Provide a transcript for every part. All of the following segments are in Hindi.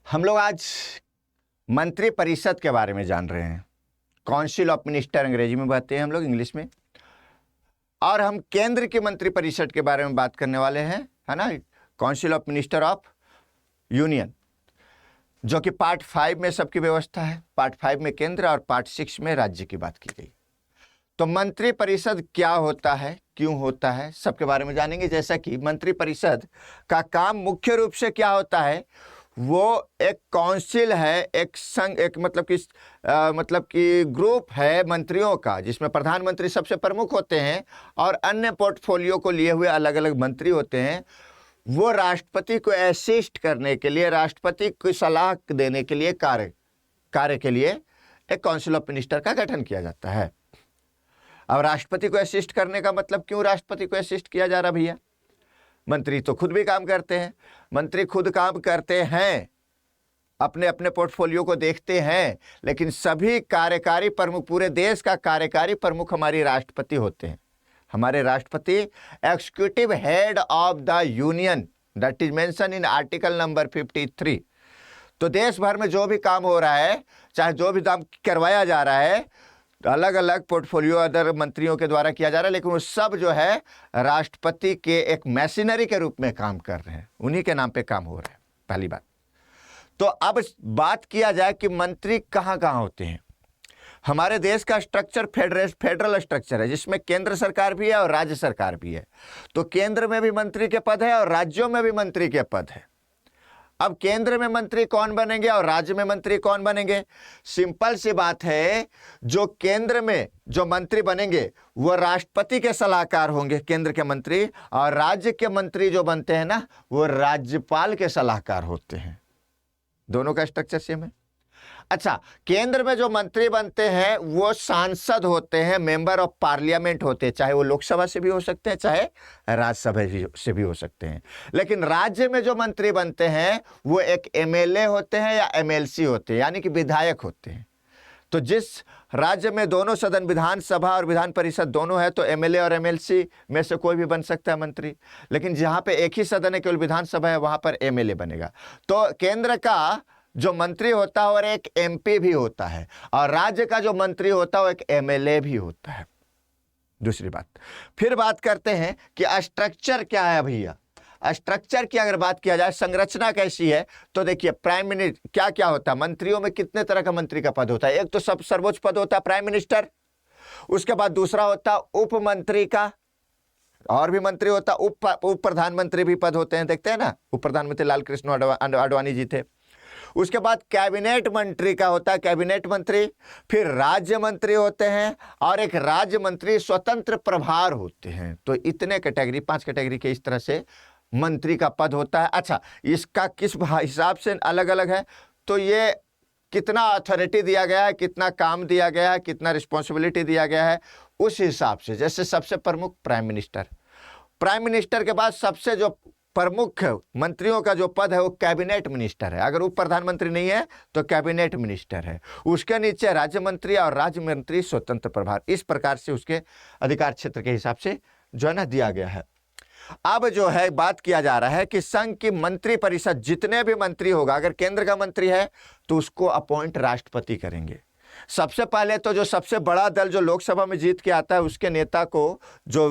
हम लोग आज मंत्री परिषद के बारे में जान रहे हैं। काउंसिल ऑफ मिनिस्टर अंग्रेजी में कहते हैं हम लोग, इंग्लिश में। और हम केंद्र की मंत्री परिषद के बारे में बात करने वाले हैं, है ना। Council of minister of union, जो कि पार्ट 5 में सबकी व्यवस्था है। पार्ट 5 में केंद्र और पार्ट 6 में राज्य की बात की गई। तो मंत्री परिषद क्या होता है, क्यों होता है, सबके बारे में जानेंगे। जैसा कि मंत्री परिषद का काम मुख्य रूप से क्या होता है, वो एक काउंसिल है, एक संघ, एक मतलब कि ग्रुप है मंत्रियों का, जिसमें प्रधानमंत्री सबसे प्रमुख होते हैं और अन्य पोर्टफोलियो को लिए हुए अलग अलग मंत्री होते हैं। वो राष्ट्रपति को असिस्ट करने के लिए, राष्ट्रपति को सलाह देने के लिए, कार्य के लिए एक काउंसिल ऑफ मिनिस्टर का गठन किया जाता है। अब राष्ट्रपति को असिस्ट करने का मतलब, क्यों राष्ट्रपति को असिस्ट किया जा रहा भैया? मंत्री तो खुद भी काम करते हैं, मंत्री खुद काम करते हैं, अपने अपने पोर्टफोलियो को देखते हैं, लेकिन सभी कार्यकारी प्रमुख, पूरे देश का कार्यकारी प्रमुख हमारे राष्ट्रपति होते हैं। हमारे राष्ट्रपति executive head of the union, that is mention in article number 53। तो देश भर में जो भी काम हो रहा है, चाहे जो भी काम करवाया जा रहा है, अलग अलग पोर्टफोलियो अदर मंत्रियों के द्वारा किया जा रहा है, लेकिन वो सब जो है राष्ट्रपति के एक मशीनरी के रूप में काम कर रहे हैं, उन्हीं के नाम पे काम हो रहा है। पहली बात। तो अब बात किया जाए कि मंत्री कहाँ कहाँ होते हैं। हमारे देश का स्ट्रक्चर फेडरल स्ट्रक्चर है, जिसमें केंद्र सरकार भी है और राज्य सरकार भी है। तो केंद्र में भी मंत्री के पद है और राज्यों में भी मंत्री के पद है। अब केंद्र में मंत्री कौन बनेंगे और राज्य में मंत्री कौन बनेंगे? सिंपल सी बात है, जो केंद्र में जो मंत्री बनेंगे वो राष्ट्रपति के सलाहकार होंगे, केंद्र के मंत्री, और राज्य के मंत्री जो बनते हैं ना, वो राज्यपाल के सलाहकार होते हैं। दोनों का स्ट्रक्चर सेम है। अच्छा, केंद्र में जो मंत्री बनते हैं वो सांसद होते हैं, मेंबर ऑफ पार्लियामेंट होते हैं, चाहे वो लोकसभा से भी हो सकते हैं, चाहे राज्यसभा से भी हो सकते हैं। लेकिन राज्य में जो मंत्री बनते हैं वो एक एमएलए होते हैं या एमएलसी होते हैं, यानी कि विधायक होते हैं। तो जिस राज्य में दोनों सदन, विधानसभा और विधान परिषद दोनों है, तो एमएलए और एमएलसी में से कोई भी बन सकता है मंत्री। लेकिन जहाँ पे एक ही सदन है, केवल विधानसभा है, वहाँ पर एमएलए बनेगा। तो केंद्र का जो मंत्री होता है और एक एमपी भी होता है, और राज्य का जो मंत्री होता है वो एक एमएलए भी होता है। दूसरी बात, फिर बात करते हैं कि स्ट्रक्चर क्या है भैया। स्ट्रक्चर की अगर बात किया जाए, संरचना कैसी है, तो देखिए प्राइम मिनिस्टर क्या क्या होता है। मंत्रियों में कितने तरह का मंत्री का पद होता है? एक तो सब सर्वोच्च पद होता है प्राइम मिनिस्टर, उसके बाद दूसरा होता है उप मंत्री का, और भी मंत्री होता है उप प्रधानमंत्री भी पद होते हैं, देखते हैं ना, उप प्रधानमंत्री लाल कृष्ण आडवाणी जी थे। उसके बाद कैबिनेट मंत्री का होता है, कैबिनेट मंत्री। फिर राज्य मंत्री होते हैं, और एक राज्य मंत्री स्वतंत्र प्रभार होते हैं। तो इतने कैटेगरी, 5 कैटेगरी के इस तरह से मंत्री का पद होता है। अच्छा, इसका किस हिसाब से अलग अलग है, तो ये कितना अथॉरिटी दिया गया है, कितना काम दिया गया है, कितना रिस्पॉन्सिबिलिटी दिया गया है, उस हिसाब से। जैसे सबसे प्रमुख प्राइम मिनिस्टर, प्राइम मिनिस्टर के बाद सबसे जो प्रमुख मंत्रियों का जो पद है वो कैबिनेट मिनिस्टर है। अगर उप प्रधानमंत्री नहीं है तो कैबिनेट मिनिस्टर है। उसके नीचे राज्य मंत्री और राज्य मंत्री स्वतंत्र प्रभार। इस प्रकार से उसके अधिकार क्षेत्र के हिसाब से जो है ना दिया गया है। अब जो है बात किया जा रहा है कि संघ की मंत्री परिषद, जितने भी मंत्री होगा, अगर केंद्र का मंत्री है तो उसको अपॉइंट राष्ट्रपति करेंगे। सबसे पहले तो जो सबसे बड़ा दल जो लोकसभा में जीत के आता है, उसके नेता को जो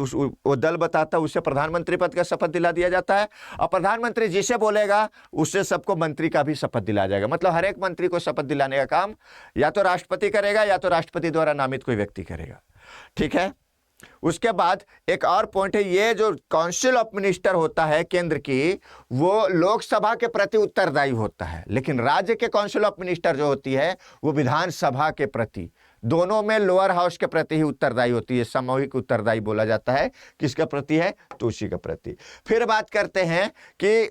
वो दल बताता है, उसे प्रधानमंत्री पद का शपथ दिला दिया जाता है। और प्रधानमंत्री जिसे बोलेगा उससे सबको मंत्री का भी शपथ दिलाया जाएगा। मतलब हर एक मंत्री को शपथ दिलाने का काम या तो राष्ट्रपति करेगा या तो राष्ट्रपति द्वारा नामित कोई व्यक्ति करेगा। ठीक है। उसके बाद एक और पॉइंट है, ये जो काउंसिल ऑफ मिनिस्टर होता है केंद्र की, वो लोकसभा के प्रति उत्तरदायी होता है, लेकिन राज्य के काउंसिल ऑफ मिनिस्टर जो होती है वो विधानसभा के प्रति, दोनों में लोअर हाउस के प्रति ही उत्तरदायी होती है। सामूहिक उत्तरदायी बोला जाता है। किसके प्रति है? तो उसी के प्रति। फिर बात करते हैं कि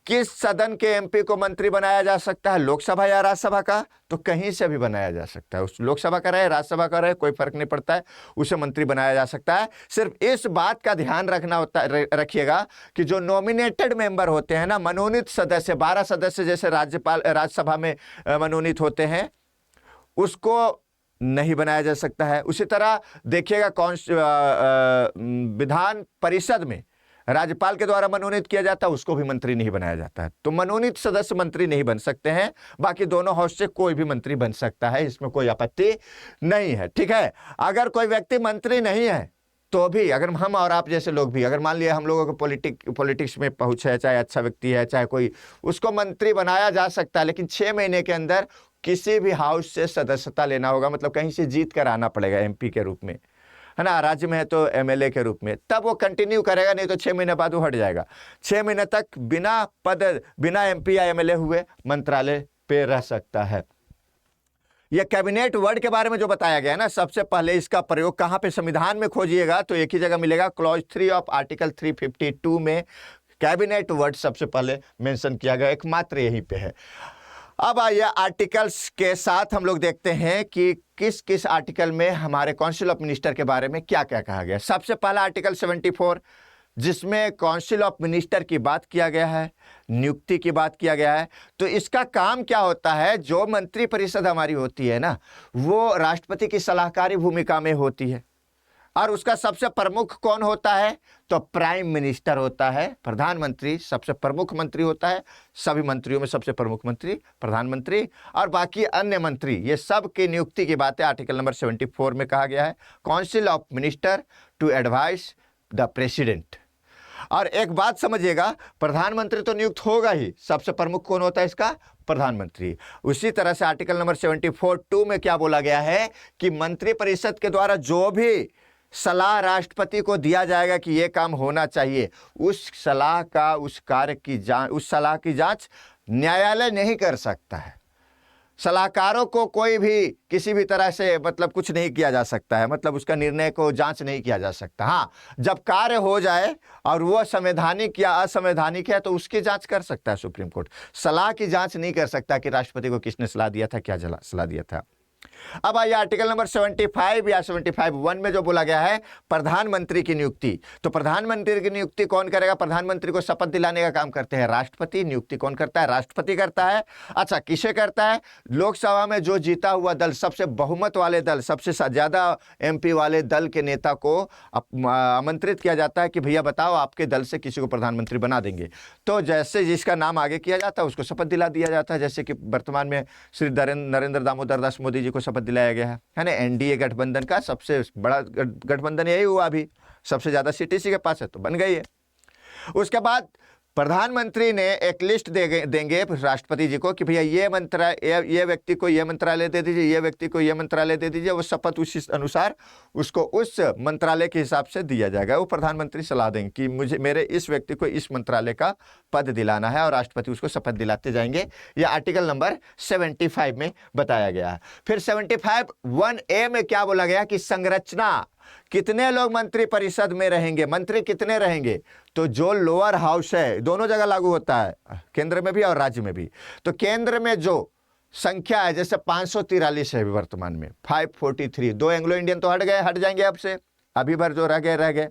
किस सदन के एमपी को मंत्री बनाया जा सकता है, लोकसभा या राज्यसभा का? तो कहीं से भी बनाया जा सकता है। उस लोकसभा का रहे, राज्यसभा का रहे, कोई फर्क नहीं पड़ता है, उसे मंत्री बनाया जा सकता है। सिर्फ इस बात का ध्यान रखिएगा कि जो नॉमिनेटेड मेंबर होते हैं ना, मनोनीत सदस्य, 12 सदस्य जैसे राज्यसभा में मनोनीत होते हैं, उसको नहीं बनाया जा सकता है। उसी तरह देखिएगा विधान परिषद में राज्यपाल के द्वारा मनोनीत किया जाता है उसको भी मंत्री नहीं बनाया जाता है। तो मनोनीत सदस्य मंत्री नहीं बन सकते हैं, बाकी दोनों हाउस से कोई भी मंत्री बन सकता है, इसमें कोई आपत्ति नहीं है। ठीक है, अगर कोई व्यक्ति मंत्री नहीं है तो भी, अगर हम और आप जैसे लोग भी, अगर मान लिया हम लोगों को पॉलिटिक्स में पहुंच है, चाहे अच्छा व्यक्ति है चाहे कोई, उसको मंत्री बनाया जा सकता है, लेकिन 6 महीने के अंदर किसी भी हाउस से सदस्यता लेना होगा, मतलब कहीं से जीत कर आना पड़ेगा एमपी के रूप में, है ना, राज्य में है तो एमएलए के रूप में, तब वो कंटिन्यू करेगा, नहीं तो 6 महीने बाद वो हट जाएगा। 6 महीने तक बिना एमपी या एमएलए हुए मंत्रालय पे रह सकता है। यह कैबिनेट वर्ड के बारे में जो बताया गया है ना, सबसे पहले इसका प्रयोग कहाँ पे संविधान में खोजिएगा तो एक ही जगह मिलेगा, क्लॉज 3 ऑफ आर्टिकल 352 में कैबिनेट वर्ड सबसे पहले मेंशन किया गया, एकमात्र यहीं पे है। अब आइए आर्टिकल्स के साथ हम लोग देखते हैं कि किस किस आर्टिकल में हमारे काउंसिल ऑफ मिनिस्टर के बारे में क्या क्या कहा गया। सबसे पहला आर्टिकल 74, जिसमें काउंसिल ऑफ मिनिस्टर की बात किया गया है, नियुक्ति की बात किया गया है। तो इसका काम क्या होता है, जो मंत्री परिषद हमारी होती है ना, वो राष्ट्रपति की सलाहकारी भूमिका में होती है, और उसका सबसे प्रमुख कौन होता है, तो प्राइम मिनिस्टर होता है। प्रधानमंत्री सबसे प्रमुख मंत्री होता है, सभी मंत्रियों में सबसे प्रमुख मंत्री प्रधानमंत्री, और बाकी अन्य मंत्री, ये सब की नियुक्ति की बातें आर्टिकल नंबर 74 में कहा गया है। Council of minister to advice the president. और एक बात समझिएगा, प्रधानमंत्री तो नियुक्त होगा ही, सबसे प्रमुख कौन होता है इसका, प्रधानमंत्री। उसी तरह से आर्टिकल नंबर 74(2) में क्या बोला गया है कि मंत्री परिषद के द्वारा जो भी सलाह राष्ट्रपति को दिया जाएगा कि ये काम होना चाहिए, उस सलाह का उस सलाह की जांच न्यायालय नहीं कर सकता है। सलाहकारों को कोई भी किसी भी तरह से मतलब कुछ नहीं किया जा सकता है, मतलब उसका निर्णय को जांच नहीं किया जा सकता। हाँ, जब कार्य हो जाए और वो संवैधानिक या असंवैधानिक है तो उसकी जांच कर सकता है सुप्रीम कोर्ट। सलाह की जांच नहीं कर सकता कि राष्ट्रपति को किसने सलाह दिया था, क्या सलाह दिया था। अब आइए आर्टिकल नंबर 75 या 75(1) में जो बोला गया है प्रधानमंत्री की नियुक्ति। तो प्रधानमंत्री की नियुक्ति कौन करेगा, प्रधानमंत्री को शपथ दिलाने का काम करते हैं राष्ट्रपति। नियुक्ति कौन करता है, राष्ट्रपति करता है। अच्छा, किसे करता है, लोकसभा में जो जीता हुआ दल, सबसे बहुमत वाले दल, सबसे ज्यादा एमपी वाले दल के नेता को आमंत्रित किया जाता है कि भैया बताओ आपके दल से किसी को प्रधानमंत्री बना देंगे। तो जैसे जिसका नाम आगे किया जाता है उसको शपथ दिला दिया जाता है। जैसे कि वर्तमान में श्री नरेंद्र दामोदर दास मोदी जी को शपथ दिलाया गया है ना। एनडीए गठबंधन का सबसे बड़ा गठबंधन यही हुआ, अभी सबसे ज्यादा सीट इसी के पास है, तो बन गई है। उसके बाद प्रधानमंत्री ने एक लिस्ट देंगे राष्ट्रपति जी को कि भैया ये व्यक्ति को ये मंत्रालय दे दीजिए, ये व्यक्ति को ये मंत्रालय दे दीजिए। वो शपथ उसी अनुसार उसको उस मंत्रालय के हिसाब से दिया जाएगा। वो प्रधानमंत्री सलाह देंगे कि मेरे इस व्यक्ति को इस मंत्रालय का पद दिलाना है, और राष्ट्रपति उसको शपथ दिलाते जाएंगे। यह आर्टिकल नंबर 75 में बताया गया है। फिर 75(1)(a) में क्या बोला गया कि संरचना, कितने लोग मंत्री परिषद में रहेंगे, मंत्री कितने रहेंगे। तो जो लोअर हाउस है, दोनों जगह लागू होता है, केंद्र में भी और राज्य में भी। तो केंद्र में जो संख्या है, जैसे 543 है वर्तमान में, 543, 2 एंग्लो इंडियन तो हट जाएंगे अब से, अभी भर जो रह गए,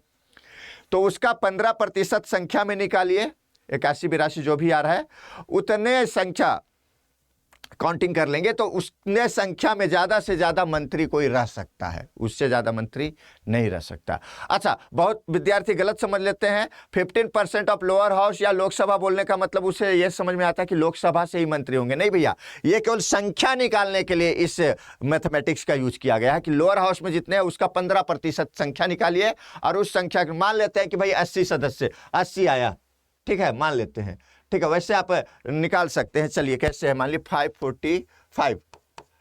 तो उसका 15% संख्या में निकालिए, 81-82 जो भी आ रहा है, उतने संख्या काउंटिंग कर लेंगे तो उसने संख्या में ज्यादा से ज्यादा मंत्री कोई रह सकता है, उससे ज्यादा मंत्री नहीं रह सकता। अच्छा, बहुत विद्यार्थी गलत समझ लेते हैं 15% ऑफ लोअर हाउस या लोकसभा बोलने का मतलब उसे यह समझ में आता है कि लोकसभा से ही मंत्री होंगे। नहीं भैया, ये केवल संख्या निकालने के लिए इस मैथमेटिक्स का यूज किया गया है कि लोअर हाउस में जितने हैं उसका 15% संख्या निकालिए, और उस संख्या मान लेते हैं कि भाई 80 सदस्य, 80 आया, ठीक है, मान लेते हैं, ठीक है। वैसे आप निकाल सकते हैं, चलिए कैसे है, मान लीजिए 545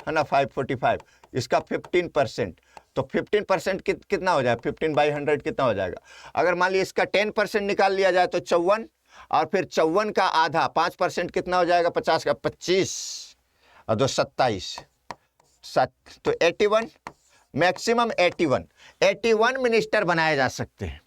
है ना, 545, इसका 15%, तो 15% कितना हो जाएगा, 15/100 कितना हो जाएगा। अगर मान लीजिए इसका 10% निकाल लिया जाए तो 54, और फिर 54 का आधा 5% कितना हो जाएगा, 50 का 25 और 2 27, तो 81, मैक्सिमम 81 मिनिस्टर बनाए जा सकते हैं।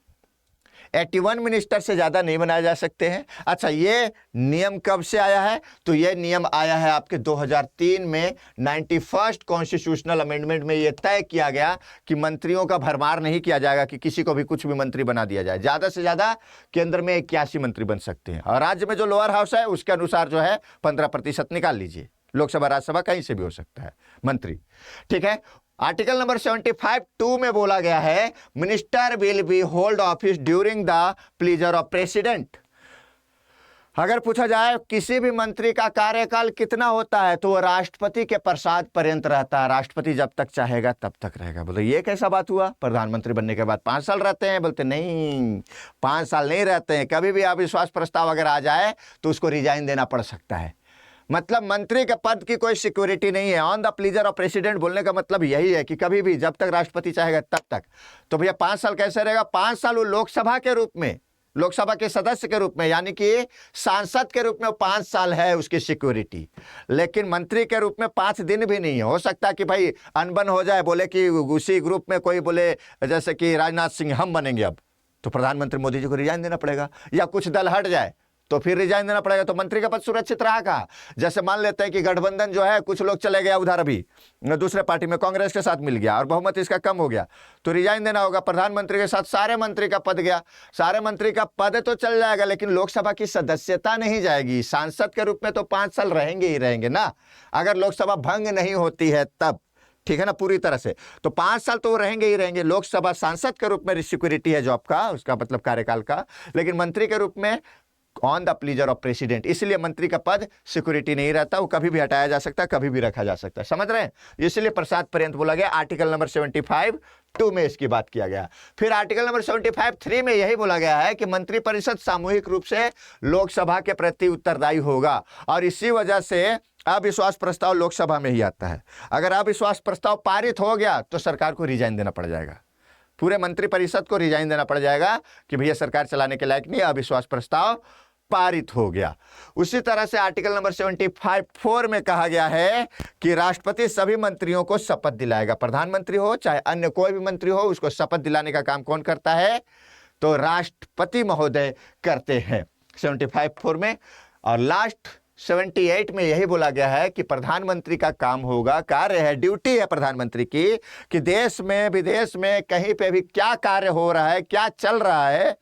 81 मिनिस्टर से ज़्यादा नहीं बनाए जा सकते हैं। अच्छा, ये नियम कब से आया है, तो ये नियम आया है आपके 2003 में 91st कॉन्स्टिट्यूशनल अमेंडमेंट में। ये तय किया गया कि मंत्रियों का भरमार नहीं किया जाएगा कि किसी को भी कुछ भी मंत्री बना दिया जाए। ज़्यादा से ज़्यादा केंद्र में 81 मंत्री बन सकते हैं, और राज्य में जो लोअर हाउस है उसके अनुसार जो है 15% निकाल लीजिए। लोकसभा राज्यसभा कहीं से भी हो सकता है मंत्री, ठीक है। आर्टिकल नंबर 75(2) में बोला गया है minister will be hold office during the pleaser of president. अगर पूछा जाए किसी भी मंत्री का कार्यकाल कितना होता है तो वो राष्ट्रपति के प्रसाद पर्यंत रहता है, राष्ट्रपति जब तक चाहेगा तब तक रहेगा। बोले ये कैसा बात हुआ, प्रधानमंत्री बनने के बाद 5 साल रहते हैं? बोलते नहीं, 5 साल नहीं रहते हैं, कभी भी अविश्वास प्रस्ताव अगर आ जाए तो उसको रिजाइन देना पड़ सकता है। मतलब मंत्री के पद की कोई सिक्योरिटी नहीं है। On the pleaser of president बोलने का मतलब यही है कि कभी भी जब तक राष्ट्रपति चाहेगा तब तक। तो भैया 5 साल कैसे रहेगा? 5 साल वो लोकसभा के रूप में, लोकसभा के सदस्य के रूप में, यानी कि सांसद के रूप में 5 साल है उसकी सिक्योरिटी। लेकिन मंत्री के रूप में 5 दिन भी नहीं है। हो सकता है कि भाई अनबन हो जाए, बोले कि उसी ग्रुप में कोई बोले जैसे कि राजनाथ सिंह हम बनेंगे अब, तो प्रधानमंत्री मोदी जी को रिजाइन देना पड़ेगा, या कुछ दल हट जाए तो फिर रिजाइन देना पड़ेगा। तो मंत्री का पद सुरक्षित रहा कहाँ? जैसे मान लेते हैं कि गठबंधन जो है, कुछ लोग चले गया उधर, अभी दूसरे पार्टी में कांग्रेस के साथ मिल गया और बहुमत इसका कम हो गया, तो रिजाइन देना होगा। प्रधानमंत्री के साथ सारे मंत्री का पद गया, सारे मंत्री का पद तो चल जाएगा लेकिन लोकसभा की सदस्यता नहीं जाएगी। सांसद के रूप में तो 5 साल रहेंगे ही रहेंगे ना, अगर लोकसभा भंग नहीं होती है तब, ठीक है ना, पूरी तरह से। तो 5 साल तो वो रहेंगे ही रहेंगे। लोकसभा सांसद के रूप में सिक्योरिटी है जॉब का, उसका मतलब कार्यकाल का, लेकिन मंत्री के रूप में on the pleaser of president, इसलिए मंत्री का पद सिक्योरिटी नहीं रहता, वो कभी भी हटाया जा सकता है, कभी भी रखा जा सकता है। समझ रहे हैं? इसलिए प्रसाद पर्यंत बोला गया। आर्टिकल नंबर 75(2) में इसकी बात किया गया। फिर आर्टिकल नंबर 75(3) में यही बोला गया है कि मंत्रिपरिषद सामूहिक रूप से लोकसभा के प्रति उत्तरदायी होगा, और इसी वजह से अविश्वास प्रस्ताव लोकसभा में ही आता है। अगर अविश्वास प्रस्ताव पारित हो गया तो सरकार को रिजाइन देना पड़ जाएगा, पूरे मंत्रिपरिषद को रिजाइन देना पड़ जाएगा कि भैया सरकार चलाने के लायक नहीं, अविश्वास प्रस्ताव पारित हो गया। उसी तरह से आर्टिकल नंबर 75(4) में कहा गया है कि राष्ट्रपति सभी मंत्रियों को शपथ दिलाएगा। प्रधानमंत्री हो चाहे अन्य कोई भी मंत्री हो, उसको शपथ दिलाने का काम कौन करता है? तो राष्ट्रपति महोदय करते हैं 75(4) में। और लास्ट 78 में यही बोला गया है कि प्रधानमंत्री का काम होगा, कार्य है, ड्यूटी है प्रधानमंत्री की, कि देश में विदेश में कहीं पे भी क्या कार्य हो रहा है, क्या चल रहा है,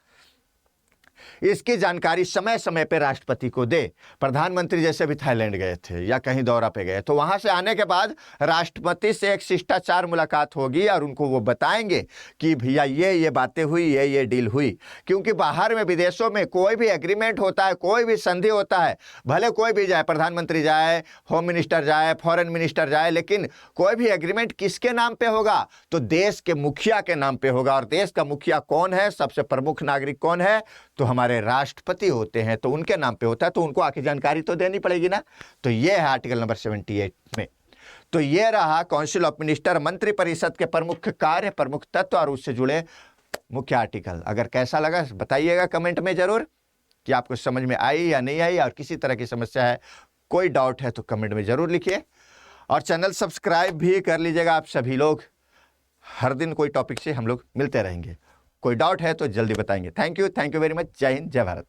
इसकी जानकारी समय समय पे राष्ट्रपति को दे। प्रधानमंत्री जैसे भी थाईलैंड गए थे या कहीं दौरा पे गए तो वहां से आने के बाद राष्ट्रपति से एक शिष्टाचार मुलाकात होगी और उनको वो बताएंगे कि भैया ये बातें हुई, ये डील हुई। क्योंकि बाहर में विदेशों में कोई भी एग्रीमेंट होता है, कोई भी संधि होता है, भले कोई भी जाए, प्रधानमंत्री जाए, होम मिनिस्टर जाए, फॉरेन मिनिस्टर जाए, लेकिन कोई भी एग्रीमेंट किसके नाम पे होगा? तो देश के मुखिया के नाम पे होगा। और देश का मुखिया कौन है? सबसे प्रमुख नागरिक कौन है? तो हमारे राष्ट्रपति होते हैं, तो उनके नाम पे होता है, तो उनको आके जानकारी तो देनी पड़ेगी ना। तो ये है आर्टिकल नंबर 78 में। तो ये रहा काउंसिल ऑफ मिनिस्टर, मंत्रिपरिषद के प्रमुख कार्य, प्रमुख तत्व और उससे जुड़े मुख्य आर्टिकल। अगर कैसा लगा बताइएगा कमेंट में जरूर कि आपको समझ में आई या नहीं आई, और किसी तरह की समस्या है, कोई डाउट है तो कमेंट में जरूर लिखिए। और चैनल सब्सक्राइब भी कर लीजिएगा आप सभी लोग। हर दिन कोई टॉपिक से हम लोग मिलते रहेंगे। कोई डाउट है तो जल्दी बताएंगे। Thank you very much. जय हिंद, जय भारत।